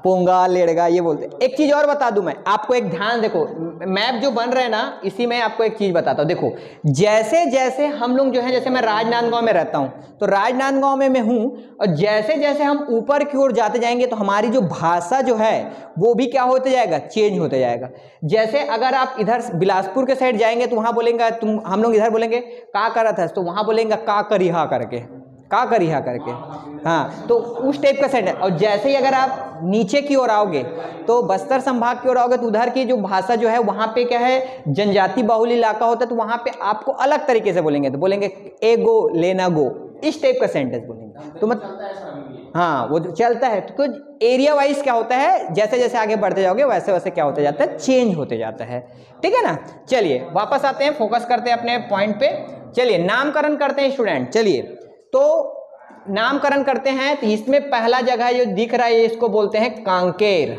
S1: पोंगा लेड़गा ये बोलते हैं। एक चीज और बता दूं मैं आपको, एक ध्यान देखो, मैप जो बन रहा है ना इसी में आपको एक चीज बताता हूं, देखो जैसे जैसे हम लोग जो है, जैसे मैं राजनांदगांव में रहता हूं, तो राजनांदगांव में मैं हूं, और जैसे जैसे हम ऊपर की ओर जाते जाएंगे तो हमारी जो भाषा जो है वो भी क्या होते जाएगा, चेंज होते जाएगा। जैसे अगर आप इधर बिलासपुर के साइड जाएंगे तो वहां बोलेंगे हम लोग इधर बोलेंगे का करत है, तो वहां बोलेंगे का करिहा करके, का करिहा करके, हाँ तो उस टाइप का सेट है। और जैसे ही अगर आप नीचे की ओर आओगे तो बस्तर संभाग की ओर आओगे तो उधर की जो भाषा जो है वहां पे क्या है, जनजाति बाहुल इलाका होता है, तो वहां पे आपको अलग तरीके से बोलेंगे, तो बोलेंगे ए गो लेना गो, इस टाइप का सेंटेंस बोलेंगे। तो मतलब हाँ वो चलता है, तो कुछ एरिया वाइज क्या होता है, जैसे जैसे आगे बढ़ते जाओगे वैसे वैसे क्या होते जाता है, चेंज होते जाता है, ठीक है ना। चलिए वापस आते हैं, फोकस करते हैं अपने पॉइंट पे। चलिए नामकरण करते हैं स्टूडेंट, चलिए तो नामकरण करते हैं। तो इसमें पहला जगह जो दिख रहा है इसको बोलते हैं कांकेर,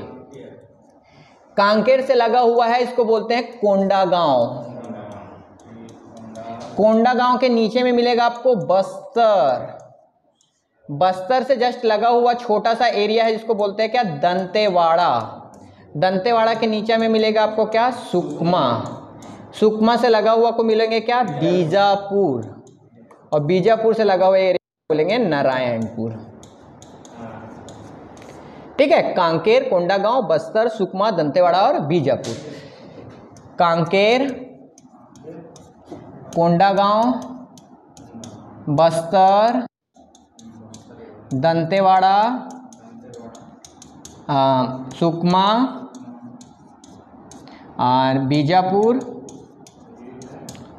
S1: कांकेर से लगा हुआ है इसको बोलते हैं कोंडागांव, कोंडागांव के नीचे में मिलेगा आपको बस्तर, बस्तर से जस्ट लगा हुआ छोटा सा एरिया है जिसको बोलते हैं क्या, दंतेवाड़ा, दंतेवाड़ा के नीचे में मिलेगा आपको क्या, सुकमा, सुकमा से लगा हुआ को मिलेंगे क्या, बीजापुर, और बीजापुर से लगा हुआ एरिया बोलेंगे नारायणपुर, ठीक है। कांकेर, कोंडागांव, बस्तर, सुकमा, दंतेवाड़ा और बीजापुर। कांकेर, कोंडागांव, बस्तर, दंतेवाड़ा, सुकमा और बीजापुर,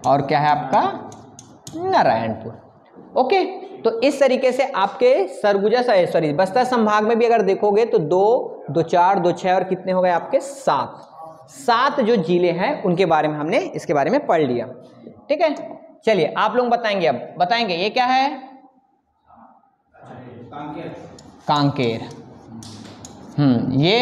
S1: और क्या है आपका नारायणपुर। ओके, तो इस तरीके से आपके सरगुजा सॉरी बस्तर संभाग में भी अगर देखोगे तो 2, 2, 4, 2, 6 और कितने हो गए आपके 7 जो जिले हैं उनके बारे में हमने इसके बारे में पढ़ लिया, ठीक है। चलिए आप लोग बताएंगे, अब बताएंगे ये क्या है, कांकेर, ये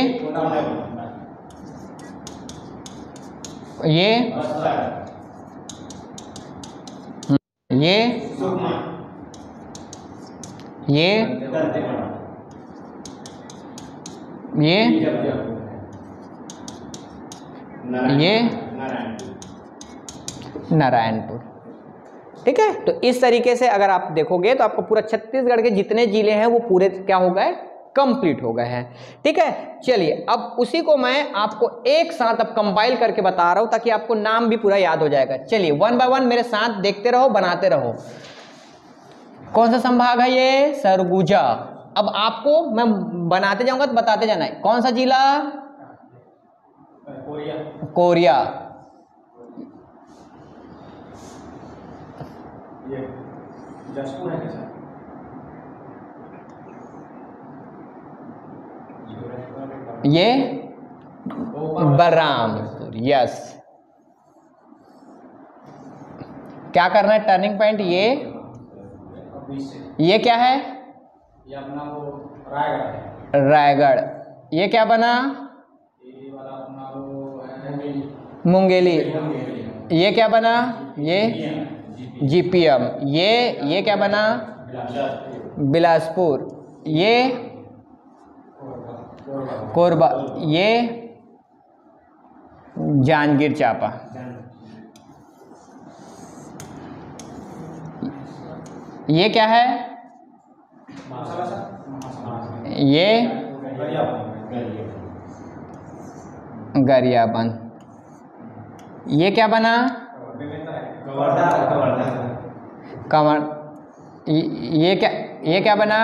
S1: नारायणपुर। ठीक है, तो इस तरीके से अगर आप देखोगे तो आपको पूरा छत्तीसगढ़ के जितने जिले हैं वो पूरे क्या हो गए, कंप्लीट हो गए हैं। ठीक है, चलिए अब उसी को मैं आपको एक साथ अब कंपाइल करके बता रहा हूं ताकि आपको नाम भी पूरा याद हो जाएगा। चलिए 1 बाय 1 मेरे साथ देखते रहो, बनाते रहो। कौन सा संभाग है ये, सरगुजा। अब आपको मैं बनाते जाऊंगा तो बताते जाना है। कौन सा जिला, कोरिया।
S2: जशपुर है क्या?
S1: ये बलरामपुर। यस, क्या करना है, टर्निंग पॉइंट ये क्या है,
S2: ये अपना वो रायगढ़ है।
S1: रायगढ़। ये क्या बना,
S2: ये वाला अपना वो है
S1: मुंगेली। ये क्या बना, ये जीपीएम। ये क्या बना, बिलासपुर। ये कोरबा। ये जांजगीर चांपा। ये क्या है, ये गरियाबंद। ये क्या बना, कंवर। ये क्या बना,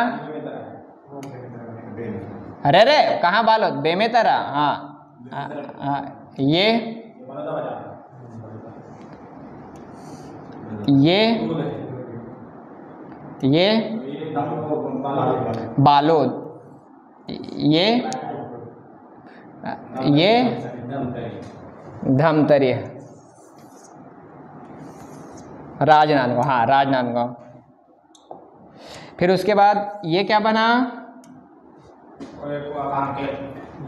S1: अरे रे कहाँ बालोद, बेमेतरा। हाँ, ये बालोद। ये धमतरी, राजनांदगांव। हाँ, राजनांदगांव। फिर उसके बाद ये क्या बना,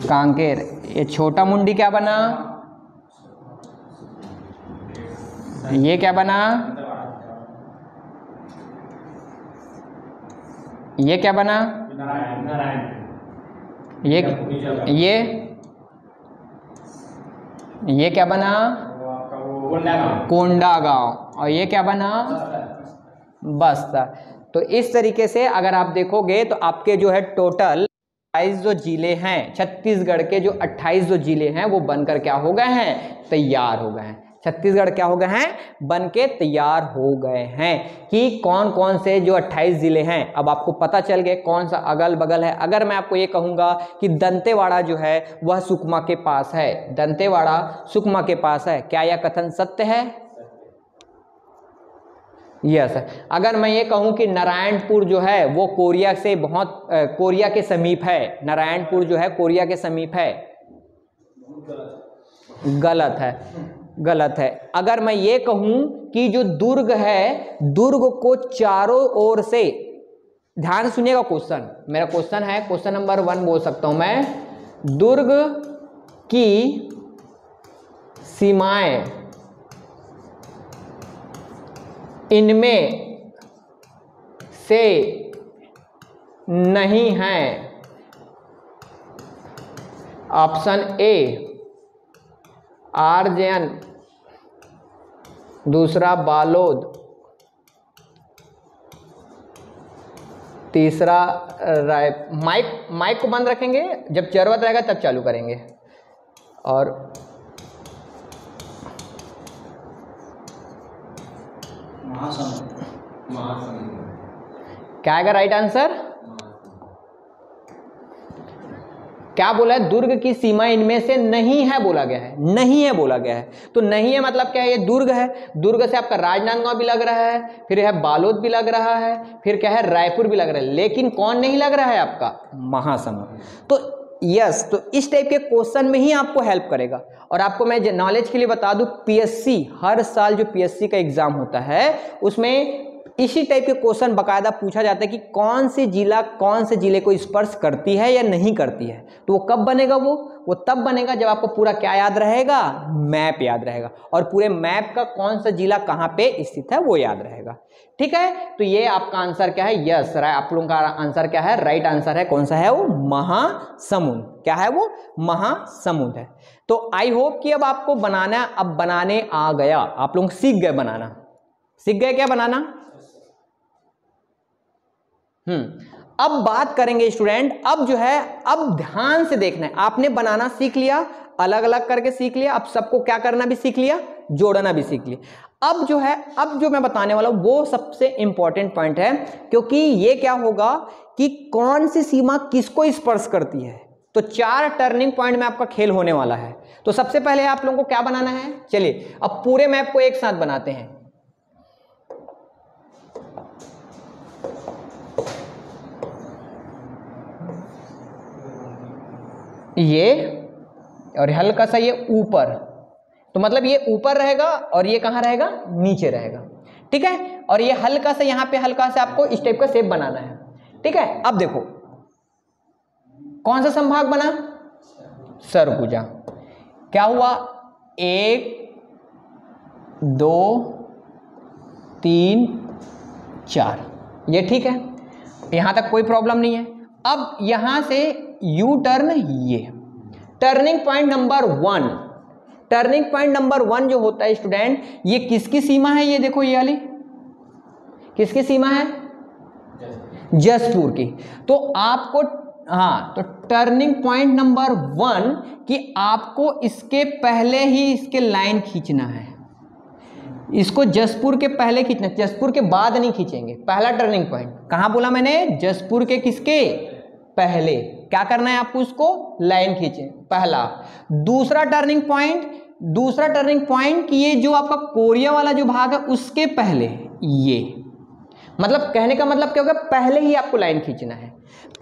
S1: कांकेर। ये छोटा मुंडी क्या बना, ये क्या बना, ये क्या बना, ये क्या बना, कोंडागांव। और ये क्या बना, बस्तर। तो इस तरीके से अगर आप देखोगे तो आपके जो है टोटल 28 जो जिले हैं, छत्तीसगढ़ के जो 28 जो जिले हैं वो बनकर क्या हो गए हैं, तैयार हो गए हैं। छत्तीसगढ़ क्या हो गए हैं, बन के तैयार हो गए हैं कि कौन कौन से जो 28 जिले हैं। अब आपको पता चल गए कौन सा अगल बगल है। अगर मैं आपको ये कहूँगा कि दंतेवाड़ा जो है वह सुकमा के पास है, दंतेवाड़ा सुकमा के पास है, क्या यह कथन सत्य है? यस। अगर मैं ये कहूँ कि नारायणपुर जो है वो कोरिया से बहुत कोरिया के समीप है, नारायणपुर जो है कोरिया के समीप है, गलत है, गलत है। अगर मैं ये कहूँ कि जो दुर्ग है, दुर्ग को चारों ओर से, ध्यान सुनिएगा क्वेश्चन, मेरा क्वेश्चन है, क्वेश्चन नंबर 1 बोल सकता हूं मैं, दुर्ग की सीमाएं इनमें से नहीं हैं। ऑप्शन ए आरजेएन, दूसरा बालोद, तीसरा राय। माइक को बंद रखेंगे, जब जरूरत रहेगा तब चालू करेंगे। और क्या आएगा राइट आंसर? क्या बोला है? दुर्ग की सीमा इनमें से नहीं है बोला गया है, नहीं है बोला गया है। तो नहीं है मतलब क्या है? ये दुर्ग है, दुर्ग से आपका राजनांदगांव भी लग रहा है, फिर है बालोद भी लग रहा है, फिर क्या है रायपुर भी लग रहा है, लेकिन कौन नहीं लग रहा है आपका? महासमुंद। तो यस, तो इस टाइप के क्वेश्चन में ही आपको हेल्प करेगा। और आपको मैं नॉलेज के लिए बता दूं, पीएससी हर साल जो पीएससी का एग्जाम होता है उसमें इसी टाइप के क्वेश्चन बकायदा पूछा जाता है कि कौन से जिला कौन से जिले को स्पर्श करती है या नहीं करती है। तो वो कब बनेगा, वो तब बनेगा जब आपको पूरा क्या याद रहेगा, मैप याद रहेगा, और पूरे मैप का कौन सा जिला कहाँ पे स्थित है वो याद रहेगा। ठीक है, तो ये आपका आंसर क्या है, यस आप लोगों का आंसर क्या है, राइट आंसर है। कौन सा है वो, महासमुंद। क्या है वो, महासमुंद है। तो आई होप कि अब आपको बनाना, अब बनाने आ गया, आप लोग सीख गए बनाना, सीख गए क्या बनाना। अब बात करेंगे स्टूडेंट, अब जो है, अब ध्यान से देखना है, आपने बनाना सीख लिया, अलग अलग करके सीख लिया, अब सबको क्या करना भी सीख लिया, जोड़ना भी सीख लिया। अब जो है, अब जो मैं बताने वाला हूं वो सबसे इंपॉर्टेंट पॉइंट है, क्योंकि ये क्या होगा कि कौन सी सीमा किसको स्पर्श करती है। तो 4 टर्निंग पॉइंट में आपका खेल होने वाला है। तो सबसे पहले आप लोगों को क्या बनाना है, चलिए अब पूरे मैप को एक साथ बनाते हैं। ये और हल्का सा ये ऊपर, तो मतलब ये ऊपर रहेगा और ये कहां रहेगा, नीचे रहेगा। ठीक है, और ये हल्का सा यहां पे हल्का सा आपको इस टाइप का शेप बनाना है। ठीक है, अब देखो कौन सा संभाग बना, सरगुजा। क्या हुआ, 1 2 3 4, ये ठीक है, यहां तक कोई प्रॉब्लम नहीं है। अब यहां से यू टर्न, ये turning point number 1, turning point number 1 जो होता है स्टूडेंट, ये किसकी सीमा है, ये देखो ये वाली किसकी सीमा है, जसपुर की। तो आपको, हाँ, तो टर्निंग पॉइंट नंबर 1 कि आपको इसके पहले ही इसके लाइन खींचना है, इसको जसपुर के पहले खींचना, जसपुर के बाद नहीं खींचेंगे। पहला टर्निंग पॉइंट कहां बोला मैंने, जसपुर के किसके पहले, क्या करना है आपको, उसको लाइन खींचे पहला। दूसरा टर्निंग पॉइंट कि ये जो आपका कोरिया वाला जो भाग है उसके पहले, ये मतलब कहने का मतलब क्या होगा, पहले ही आपको लाइन खींचना है।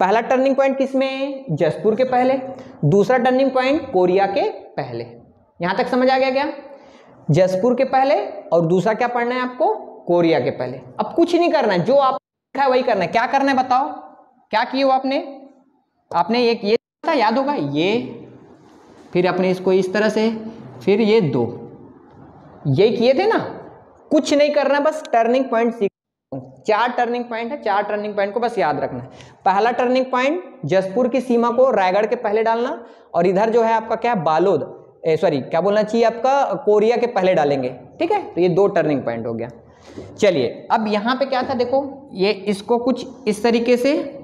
S1: पहला टर्निंग पॉइंट किसमें, जसपुर के पहले, दूसरा टर्निंग पॉइंट कोरिया के पहले। यहां तक समझ आ गया क्या, जसपुर के पहले और दूसरा क्या पढ़ना है आपको, कोरिया के पहले। अब कुछ नहीं करना है, जो आप लिखा है वही करना है। क्या करना है बताओ, क्या किए हो आपने एक ये था, याद होगा, ये फिर अपने इसको इस तरह से, फिर ये 2, ये किए थे ना। कुछ नहीं करना, बस टर्निंग पॉइंट सीख, 4 टर्निंग पॉइंट है, 4 टर्निंग पॉइंट को बस याद रखना है। पहला टर्निंग पॉइंट जसपुर की सीमा को रायगढ़ के पहले डालना, और इधर जो है आपका क्या, बालोद, सॉरी क्या बोलना चाहिए आपका, कोरिया के पहले डालेंगे। ठीक है, तो ये 2 टर्निंग पॉइंट हो गया। चलिए अब यहां पे क्या था, देखो ये इसको कुछ इस तरीके से,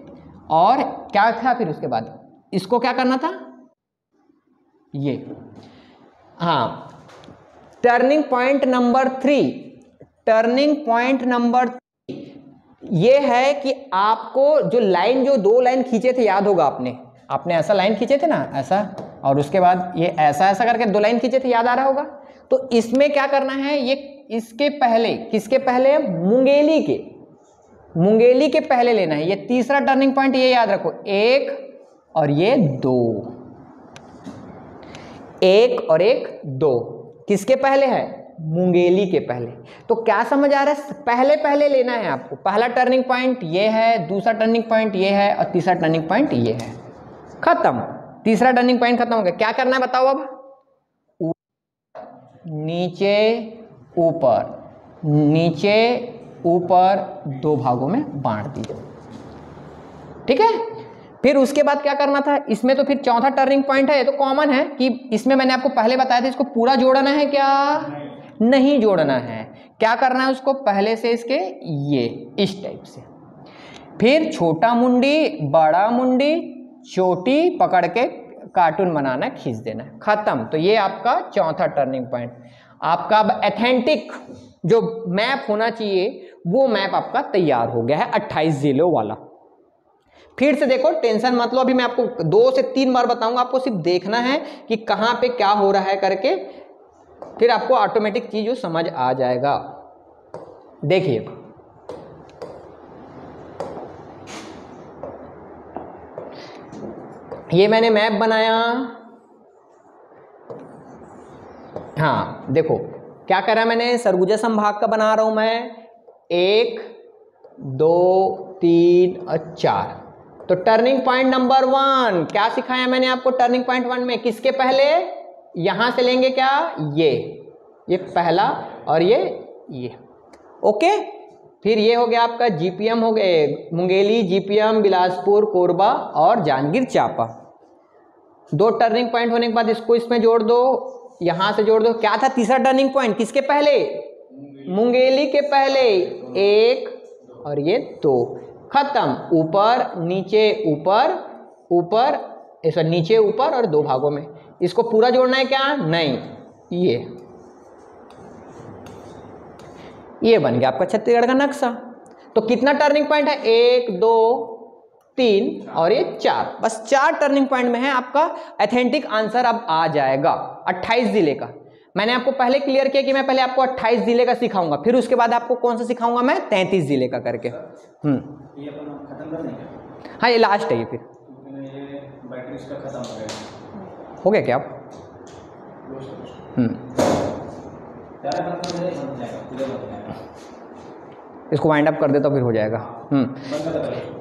S1: और क्या था फिर उसके बाद इसको क्या करना था, ये, हाँ, turning point number 3, turning point number 3 ये है कि आपको जो लाइन, जो 2 लाइन खींचे थे, याद होगा आपने ऐसा लाइन खींचे थे ना, ऐसा, और उसके बाद ये ऐसा ऐसा करके 2 लाइन खींचे थे, याद आ रहा होगा। तो इसमें क्या करना है, ये इसके पहले, किसके पहले, मुंगेली के पहले लेना है। ये तीसरा टर्निंग पॉइंट, ये याद रखो, 1 और ये 2, 1 और 1 2 किसके पहले है, मुंगेली के पहले। तो क्या समझ आ रहा है, पहले पहले लेना है आपको। पहला टर्निंग पॉइंट ये है, दूसरा टर्निंग पॉइंट ये है, और तीसरा टर्निंग पॉइंट ये है। खत्म, तीसरा टर्निंग पॉइंट खत्म हो गया। क्या करना है बताओ अब, नीचे ऊपर, नीचे ऊपर 2 भागों में बांट दीजिए। ठीक है, फिर उसके बाद क्या करना था, इसमें तो फिर चौथा टर्निंग पॉइंट है, ये तो कॉमन है कि इसमें मैंने आपको पहले बताया था, इसको पूरा जोड़ना है क्या, नहीं जोड़ना है। क्या करना है, उसको पहले से इसके ये इस टाइप से, फिर छोटा मुंडी, बड़ा मुंडी, चोटी पकड़ के कार्टून बनाना, खींच देना, खत्म। तो ये आपका चौथा टर्निंग पॉइंट। आपका अब ऑथेंटिक जो मैप होना चाहिए वो मैप आपका तैयार हो गया है, 28 जिलों वाला। फिर से देखो, टेंशन मत लो, अभी मैं आपको 2 से 3 बार बताऊंगा, आपको सिर्फ देखना है कि कहां पे क्या हो रहा है करके, फिर आपको ऑटोमेटिक चीज समझ आ जाएगा। देखिए, ये मैंने मैप बनाया, हाँ देखो क्या करा मैंने, सरगुजा संभाग का बना रहा हूं मैं, 1 2 3 और 4। तो टर्निंग पॉइंट नंबर 1 क्या सिखाया मैंने आपको? टर्निंग पॉइंट 1 में किसके पहले, यहां से लेंगे क्या, ये पहला और ये ओके। फिर ये हो गया आपका जीपीएम हो गए, मुंगेली, जीपीएम, बिलासपुर, कोरबा और जांजगीर चांपा। 2 टर्निंग पॉइंट होने के बाद इसको इसमें जोड़ दो, यहां से जोड़ दो। क्या था तीसरा टर्निंग पॉइंट, किसके पहले, मुंगेली के पहले, 1 और ये 2, खत्म। ऊपर नीचे ऊपर ऊपर, ऐसा नीचे ऊपर और 2 भागों में। इसको पूरा जोड़ना है क्या, नहीं, ये बन गया आपका छत्तीसगढ़ का नक्शा। तो कितना टर्निंग पॉइंट है, 1 2 3 और ये 4, बस 4 टर्निंग पॉइंट में है। आपका ऑथेंटिक आंसर अब आ जाएगा 28 जिले का। मैंने आपको पहले क्लियर किया कि मैं पहले आपको 28 जिले का सिखाऊंगा, फिर उसके बाद आपको कौन सा सिखाऊंगा मैं, 33 जिले का करके।
S2: ये अपन खत्म कर देंगे।
S1: हाँ ये लास्ट है, ये फिर
S2: ये बैटरी इसका खत्म हो गया।
S1: हो गया क्या आप? इसको वाइंड अप कर दे तो फिर हो जाएगा।
S2: बंद कर दो।